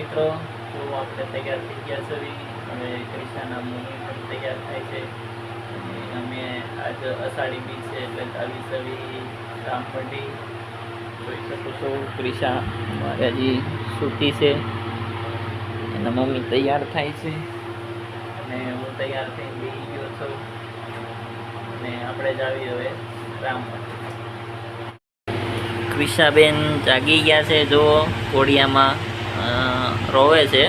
મિત્રો, તો આપણે તૈયાર થઈ ગયા છે હવે ક્રિશાના મમ્મી પણ તૈયાર થાય છે અને અમે આજ અષાઢી બીજ છે એટલે આવી સવી રામપંડી જોઈ શકો છો. ક્રિશા મારે હજી સૂતી છે, એના મમ્મી તૈયાર થાય છે અને હું તૈયાર થઈને બેસી ગયો છું અને આપણે જ આવી હવે રામપંડી. ક્રિશાબેન જાગી ગયા છે, જો ઘોડિયામાં રોવે છે.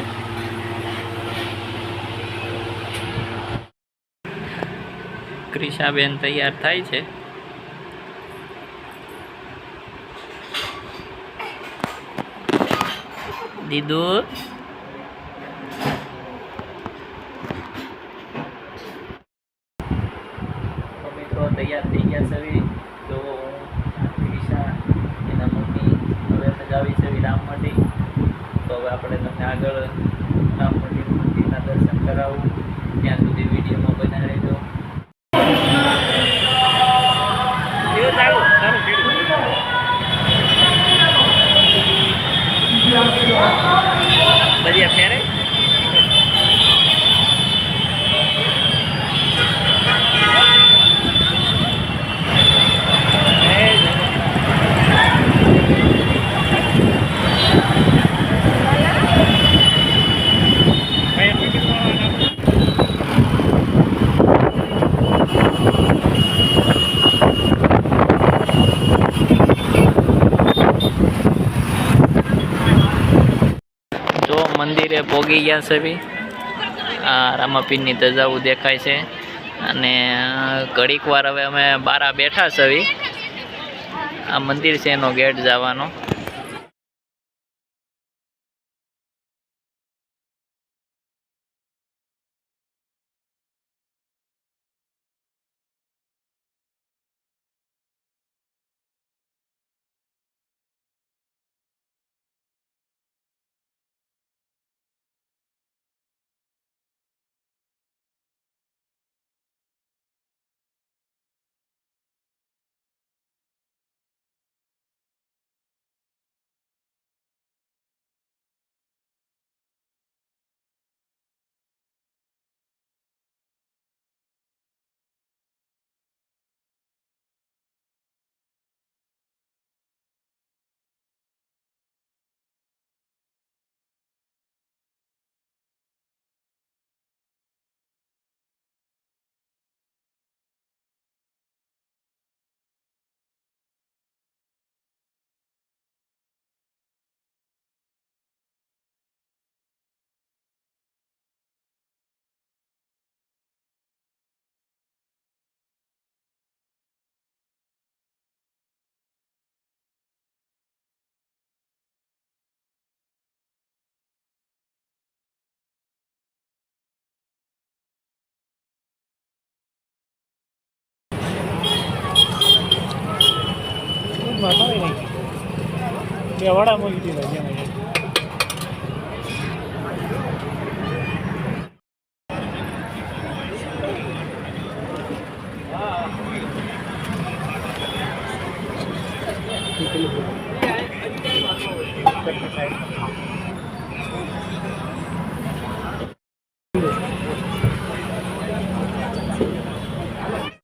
ક્રિશાબેન તૈયાર થાય છે. દીદુ મિત્રો તૈયાર થઈ ગયા છે. તો ક્રિશા એના મમ્મી હવે આવી છે રામપંડી. તો હવે આપણે તમને આગળ રામપંડી મંદિરના દર્શન કરાવું, ત્યાં સુધી વિડીયોમાં બનાવી રહેજો. બધી ફેરે મંદિરે પોગી ગયા છે. આ રામાપીરની ધજાઓ દેખાય છે અને ઘડીક વાર હવે અમે બારા બેઠા છે. આ મંદિર છે એનો ગેટ જવાનો. વડા મૂકી દીધા.